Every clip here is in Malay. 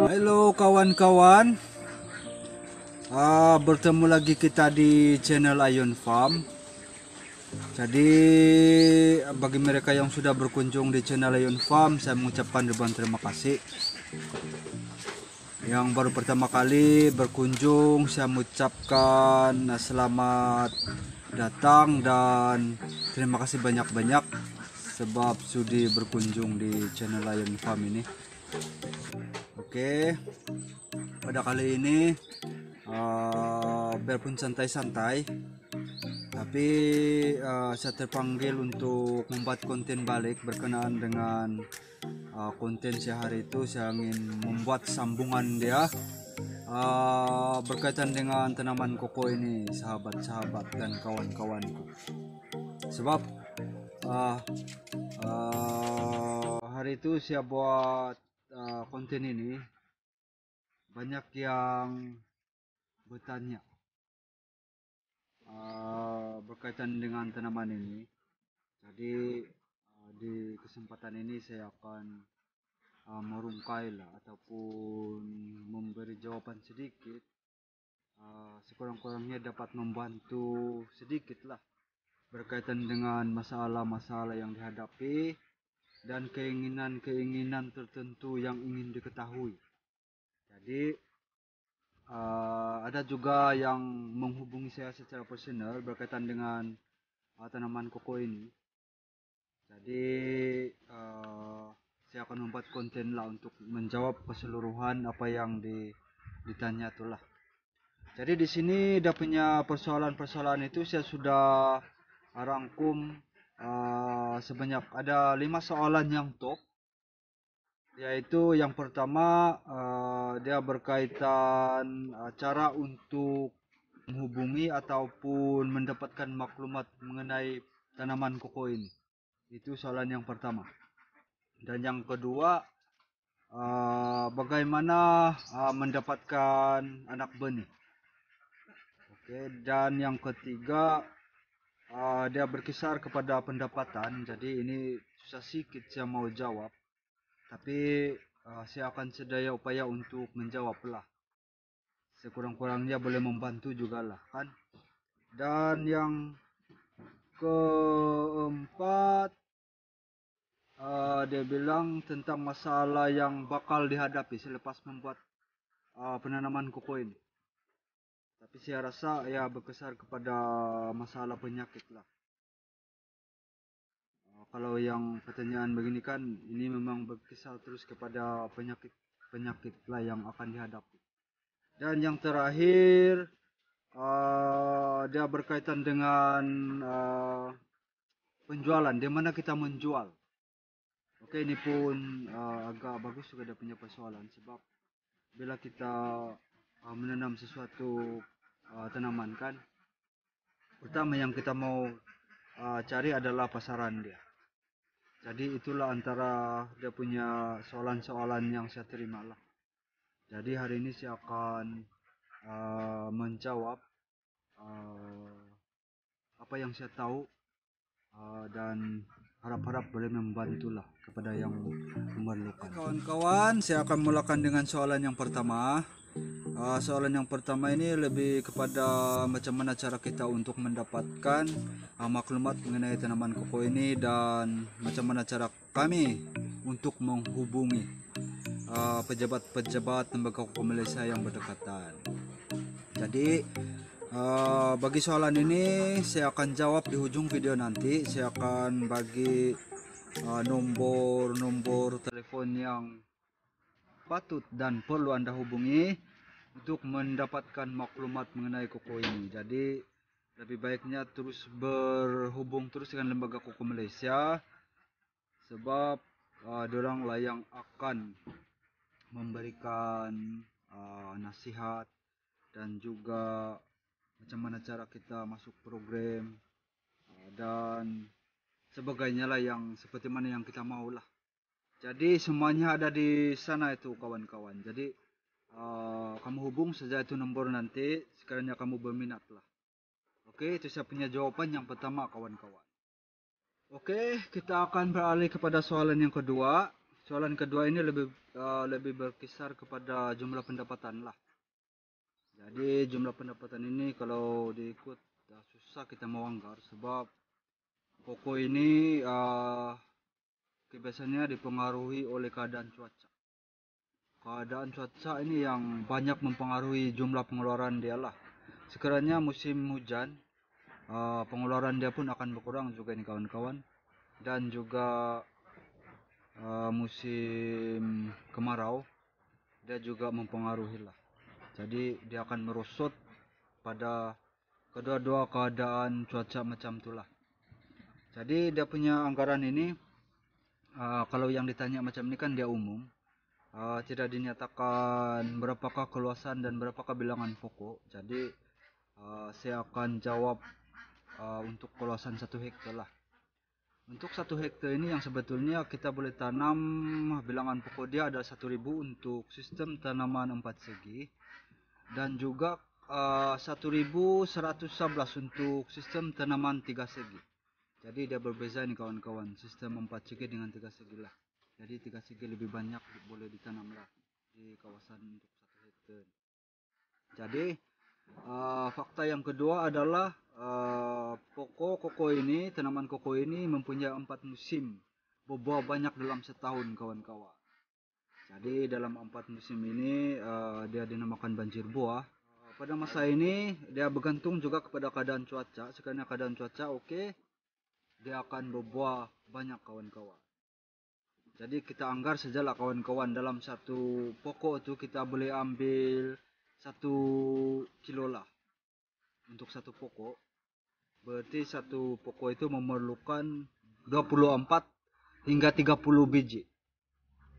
Halo kawan-kawan, bertemu lagi kita di channel Ion Farm. Jadi bagi mereka yang sudah berkunjung di channel Ion Farm, saya mengucapkan ribuan terima kasih. Yang baru pertama kali berkunjung, saya mengucapkan selamat datang dan terima kasih banyak-banyak sebab sudi berkunjung di channel Ion Farm ini. Oke, pada kali ini biarpun santai-santai, tapi saya terpanggil untuk membuat konten balik berkenaan dengan konten sehari itu. Saya ingin membuat sambungan dia berkaitan dengan tanaman koko ini, sahabat-sahabat dan kawan-kawanku. Sebab hari itu saya buat konten ini, banyak yang bertanya berkaitan dengan tanaman ini. Jadi di kesempatan ini saya akan merungkai lah ataupun memberi jawaban sedikit, sekurang-kurangnya dapat membantu sedikit lah berkaitan dengan masalah-masalah yang dihadapi dan keinginan-keinginan tertentu yang ingin diketahui. Jadi ada juga yang menghubungi saya secara personal berkaitan dengan tanaman koko ini. Jadi saya akan membuat konten lah untuk menjawab keseluruhan apa yang ditanya itulah. Jadi di sini dia punya persoalan-persoalan itu saya sudah rangkum sebanyak ada 5 soalan yang top. Yaitu yang pertama, dia berkaitan cara untuk menghubungi ataupun mendapatkan maklumat mengenai tanaman koko ini. Itu soalan yang pertama. Dan yang kedua, bagaimana mendapatkan anak benih. Oke. Dan yang ketiga, dia berkisar kepada pendapatan. Jadi ini susah sedikit saya mau jawab, tapi saya akan sedaya upaya untuk menjawab lah. Sekurang-kurangnya boleh membantu juga lah kan. Dan yang keempat, dia bilang tentang masalah yang bakal dihadapi selepas membuat penanaman koko ini. Tapi saya rasa ya berkisar kepada masalah penyakit lah. Kalau yang pertanyaan begini kan, ini memang berkisar terus kepada penyakit lah yang akan dihadapi. Dan yang terakhir, dia berkaitan dengan penjualan, di mana kita menjual. Oke, ini pun agak bagus juga dia punya persoalan, sebab bila kita menanam sesuatu tanaman kan, pertama yang kita mau cari adalah pasaran dia. Jadi itulah antara dia punya soalan-soalan yang saya terima lah. Jadi hari ini saya akan menjawab apa yang saya tahu, dan harap-harap boleh membantulah kepada yang memerlukan. Kawan-kawan, saya akan mulakan dengan soalan yang pertama. Soalan yang pertama ini lebih kepada macam mana cara kita untuk mendapatkan maklumat mengenai tanaman koko ini dan macam mana cara kami untuk menghubungi pejabat-pejabat lembaga koko Malaysia yang berdekatan. Jadi bagi soalan ini saya akan jawab di ujung video nanti. Saya akan bagi nomor telepon yang patut dan perlu Anda hubungi untuk mendapatkan maklumat mengenai koko ini. Jadi lebih baiknya terus berhubung terus dengan lembaga koko Malaysia, sebab dorang lah yang akan memberikan nasihat dan juga macam mana cara kita masuk program dan sebagainya lah, yang seperti mana yang kita mau lah. Jadi semuanya ada di sana itu kawan-kawan. Jadi kamu hubung saja itu nomor nanti sekiranya kamu berminat lah. Oke, itu saya punya jawaban yang pertama kawan-kawan. Oke, kita akan beralih kepada soalan yang kedua. soalan kedua ini lebih berkisar kepada jumlah pendapatan lah. Jadi jumlah pendapatan ini kalau diikut susah kita mau anggar, sebab pokok ini kebiasaannya dipengaruhi oleh keadaan cuaca. Keadaan cuaca ini yang banyak mempengaruhi jumlah pengeluaran dia lah. Sekiranya musim hujan, pengeluaran dia pun akan berkurang juga ini kawan-kawan. Dan juga musim kemarau, dia juga mempengaruhi lah. Jadi dia akan merosot pada kedua-dua keadaan cuaca macam itulah. Jadi dia punya anggaran ini, kalau yang ditanya macam ini kan dia umum, tidak dinyatakan berapakah keluasan dan berapakah bilangan pokok. Jadi saya akan jawab untuk keluasan 1 hektar lah. Untuk 1 hektar ini yang sebetulnya kita boleh tanam, bilangan pokok dia ada 1.000 untuk sistem tanaman 4 segi, dan juga 1.111 untuk sistem tanaman 3 segi. Jadi dia berbeza nih kawan-kawan, sistem 4 segi dengan 3 segi lah. Jadi 3 segi lebih banyak boleh ditanam lah di kawasan untuk 1 hektar. Jadi fakta yang kedua adalah koko ini, tanaman koko ini mempunyai 4 musim berbuah banyak dalam setahun kawan-kawan. Jadi dalam 4 musim ini dia dinamakan banjir buah. Pada masa ini dia bergantung juga kepada keadaan cuaca. Sekiranya keadaan cuaca oke, dia akan berbuah banyak kawan-kawan. Jadi kita anggar sajalah kawan-kawan, dalam satu pokok itu kita boleh ambil 1 kilo lah untuk satu pokok. Berarti satu pokok itu memerlukan 24 hingga 30 biji.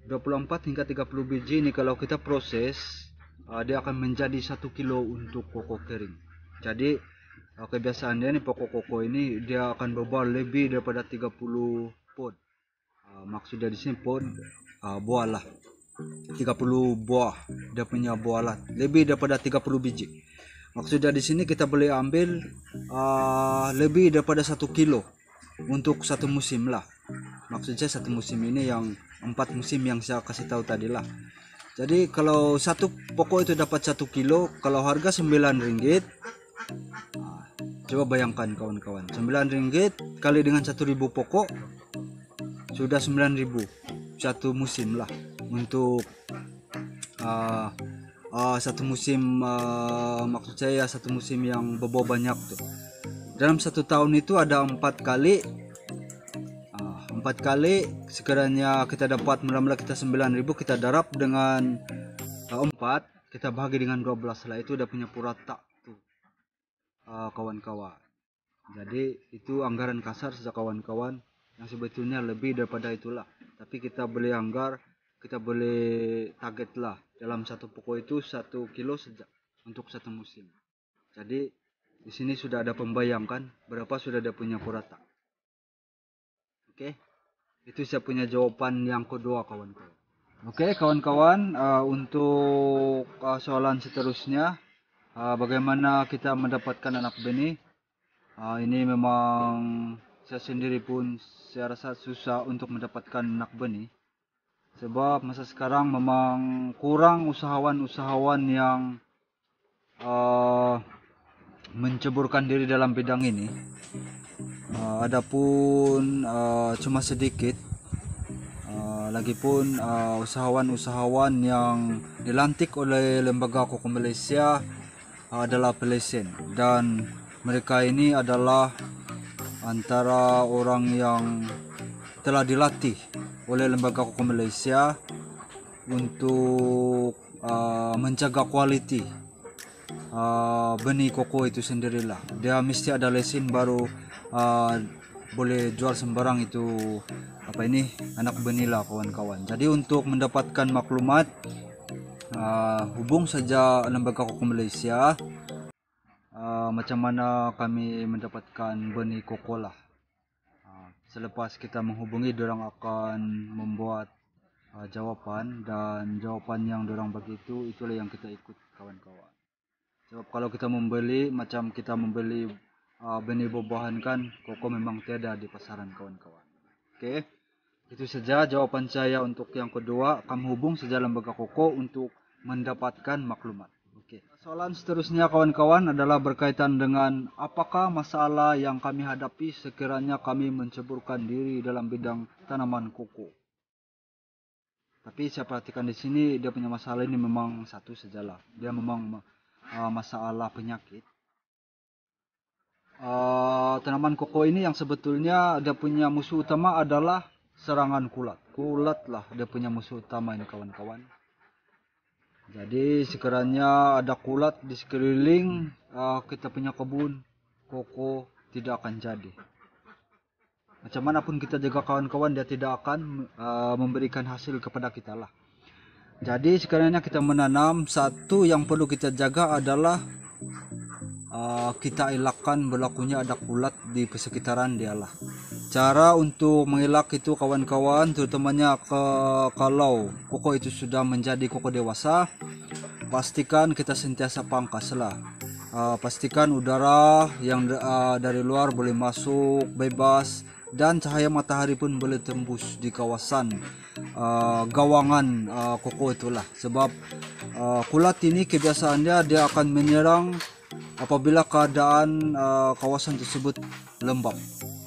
24 hingga 30 biji ini kalau kita proses, dia akan menjadi 1 kilo untuk pokok kering. Jadi kebiasaan dia nih, pokok koko ini dia akan berbuah lebih daripada 30 pot. Maksudnya di sini pot buah lah. 30 buah dia punya buah lah, lebih daripada 30 biji. Maksudnya di sini kita boleh ambil lebih daripada 1 kilo untuk satu musim lah. Maksudnya satu musim ini yang 4 musim yang saya kasih tahu tadi lah. Jadi kalau satu pokok itu dapat 1 kilo, kalau harga 9 ringgit, coba bayangkan kawan-kawan, 9 ringgit kali dengan 1.000 pokok, sudah 9.000 satu musim lah untuk satu musim. Maksud saya satu musim yang berbuah banyak tuh. Dalam 1 tahun itu ada 4 kali. 4 kali sekiranya kita dapat, mula-mula kita 9.000, kita darab dengan 4, kita bahagi dengan 12 lah, itu udah punya purata tuh kawan-kawan. Jadi itu anggaran kasar saja kawan-kawan, yang sebetulnya lebih daripada itulah. Tapi kita boleh anggar, kita boleh target lah dalam satu pokok itu 1 kilo saja untuk satu musim. Jadi di sini sudah ada pembayangkan berapa sudah dia punya purata. Oke, itu saya punya jawaban yang kedua kawan-kawan. Oke kawan-kawan, untuk soalan seterusnya, bagaimana kita mendapatkan anak benih? Ini memang saya sendiri pun saya rasa susah untuk mendapatkan anak benih, sebab masa sekarang memang kurang usahawan-usahawan yang menceburkan diri dalam bidang ini. Adapun cuma sedikit, lagipun usahawan-usahawan yang dilantik oleh Lembaga Koko Malaysia adalah pelesen, dan mereka ini adalah antara orang yang telah dilatih oleh Lembaga Koko Malaysia untuk menjaga kualiti benih koko itu sendirilah. Dia mesti ada lesen baru boleh jual sembarang itu anak benih lah kawan-kawan. Jadi untuk mendapatkan maklumat, hubung saja Lembaga Koko Malaysia. Macam mana kami mendapatkan benih koko lah. Selepas kita menghubungi, dorang akan membuat jawapan, dan jawapan yang dorang bagi itulah yang kita ikut kawan-kawan. Sebab kalau kita membeli, macam kita membeli benih buah-buahan kan, koko memang tiada di pasaran kawan-kawan. Oke. Itu saja jawaban saya untuk yang kedua. Kamu hubung saja lembaga Koko untuk mendapatkan maklumat. Oke. Soalan seterusnya kawan-kawan adalah berkaitan dengan apakah masalah yang kami hadapi sekiranya kami menceburkan diri dalam bidang tanaman koko. Tapi saya perhatikan di sini dia punya masalah ini memang satu sajalah. Dia memang masalah penyakit. Tanaman koko ini yang sebetulnya dia punya musuh utama adalah serangan kulat. Kulat lah dia punya musuh utama ini kawan-kawan. Jadi sekiranya ada kulat di sekeliling kita punya kebun koko tidak akan jadi. Macam mana pun kita jaga kawan-kawan dia tidak akan memberikan hasil kepada kita lah. Jadi sekiranya kita menanam, satu yang perlu kita jaga adalah kita elakkan berlakunya ada kulat di sekitaran dia lah. Cara untuk mengelak itu kawan-kawan, terutamanya kalau koko itu sudah menjadi koko dewasa, pastikan kita sentiasa pangkas lah. Pastikan udara yang dari luar boleh masuk bebas dan cahaya matahari pun boleh tembus di kawasan gawangan koko itulah. Sebab kulat ini kebiasaannya dia akan menyerang apabila keadaan kawasan tersebut lembab.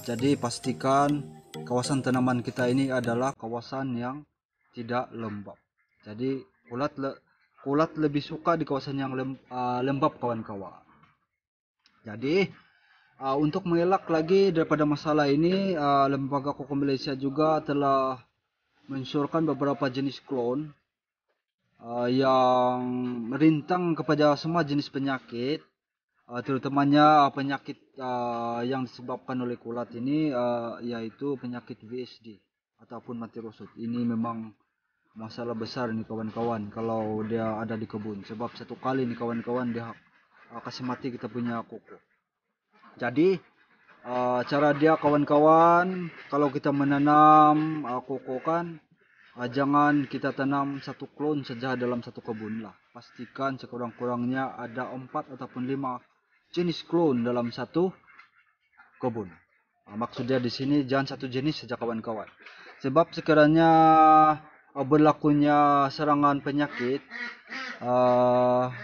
Jadi pastikan kawasan tanaman kita ini adalah kawasan yang tidak lembab. Jadi kulat lebih suka di kawasan yang lembab kawan-kawan. Jadi untuk mengelak lagi daripada masalah ini, Lembaga Koko Malaysia juga telah mensyurkan beberapa jenis klon yang merintang kepada semua jenis penyakit. Terutamanya penyakit yang disebabkan oleh kulat ini yaitu penyakit VSD ataupun mati rusut. Ini memang masalah besar nih kawan-kawan kalau dia ada di kebun. Sebab satu kali nih kawan-kawan dia kasih mati kita punya koko. Jadi cara dia kawan-kawan kalau kita menanam koko kan jangan kita tanam satu klon saja dalam satu kebun lah. Pastikan sekurang-kurangnya ada 4 ataupun 5 jenis klon dalam satu kebun. Maksudnya di sini jangan satu jenis saja kawan-kawan. Sebab sekiranya berlakunya serangan penyakit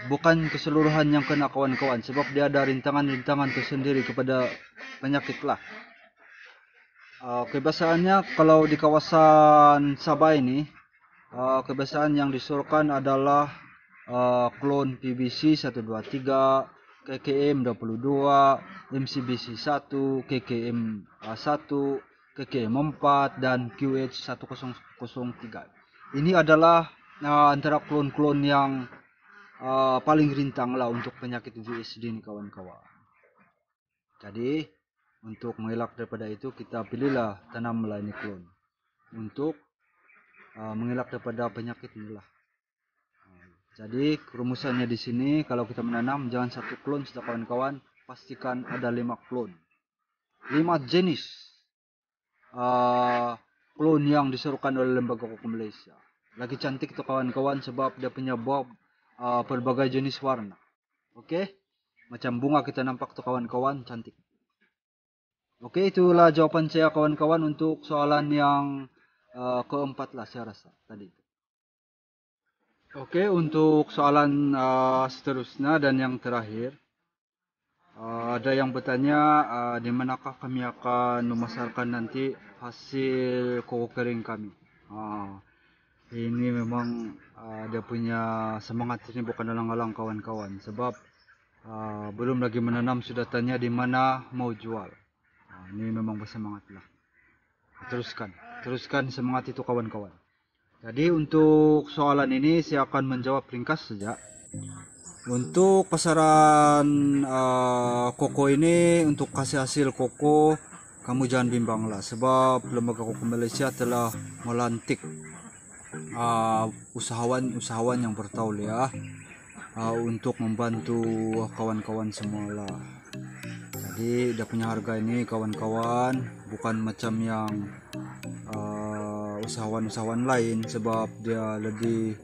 bukan keseluruhan yang kena kawan-kawan. Sebab dia ada rintangan-rintangan tersendiri kepada penyakit lah. Kebiasaannya kalau di kawasan Sabah ini kebiasaan yang disuruhkan adalah klon PBC 123, KKM 22, MCBC 1, KKM 1, KKM 4 dan QH 1003. Ini adalah antara klon-klon yang paling rintang lah untuk penyakit VSD ini kawan-kawan. Jadi untuk mengelak daripada itu kita pilihlah tanamlah ini klon untuk mengelak daripada penyakit inilah. Jadi rumusannya di sini kalau kita menanam jangan satu klon saja kawan-kawan, pastikan ada 5 klon. 5 jenis klon yang diserukan oleh Lembaga Koko Malaysia. Lagi cantik tuh kawan-kawan sebab dia punya buah berbagai jenis warna. Oke? Macam bunga kita nampak tuh kawan-kawan cantik. Oke, itulah jawaban saya kawan-kawan untuk soalan yang keempat lah saya rasa tadi. Oke, untuk soalan seterusnya dan yang terakhir, ada yang bertanya di manakah kami akan memasarkan nanti hasil koko kering kami. Ini memang dia punya semangat ini bukan alang-alang kawan-kawan, sebab belum lagi menanam sudah tanya di mana mau jual. Ini memang bersemangat lah. Teruskan semangat itu kawan-kawan. Jadi untuk soalan ini saya akan menjawab ringkas saja. Untuk pasaran koko ini, untuk kasih hasil koko, kamu jangan bimbang lah. Sebab Lembaga Koko Malaysia telah melantik usahawan yang bertauliah untuk membantu kawan-kawan semua lah. Jadi dia punya harga ini kawan-kawan bukan macam yang usahawan-usahawan lain, sebab dia lebih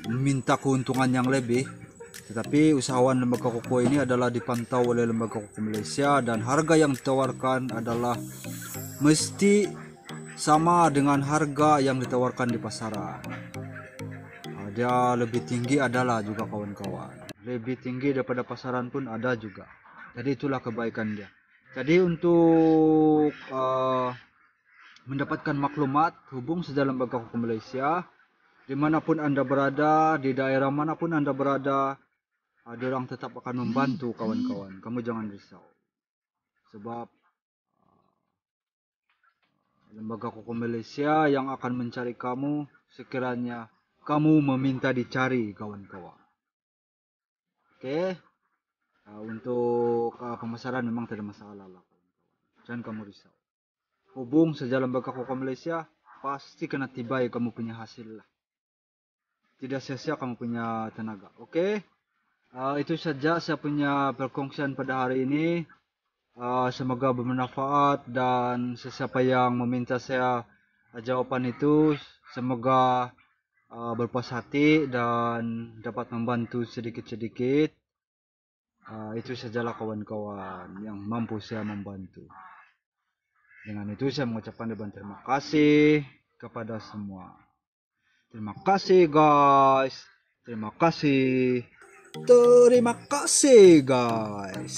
meminta keuntungan yang lebih. Tetapi usahawan Lembaga Koko ini adalah dipantau oleh Lembaga Koko Malaysia dan harga yang ditawarkan adalah mesti sama dengan harga yang ditawarkan di pasaran. Dia lebih tinggi adalah juga kawan-kawan. Lebih tinggi daripada pasaran pun ada juga. Jadi itulah kebaikan dia. Jadi untuk mendapatkan maklumat, hubung saja Lembaga Hukum Malaysia. Dimanapun Anda berada, di daerah manapun Anda berada, diorang tetap akan membantu kawan-kawan. Kamu jangan risau. Sebab Lembaga Hukum Malaysia yang akan mencari kamu sekiranya kamu meminta dicari kawan-kawan. Oke? Untuk pemasaran memang tidak masalah lah kawan-kawan. Jangan kamu risau. Hubung saja Lembaga Hukum Malaysia, pasti kena tibai kamu punya hasil lah. Tidak sia-sia kamu punya tenaga. Oke? Itu saja saya punya perkongsian pada hari ini. Semoga bermanfaat dan sesiapa yang meminta saya jawaban itu semoga berpuas hati dan dapat membantu sedikit-sedikit. Itu sajalah kawan-kawan yang mampu saya membantu. Dengan itu saya mengucapkan terima kasih kepada semua. Terima kasih guys. Terima kasih. Terima kasih guys.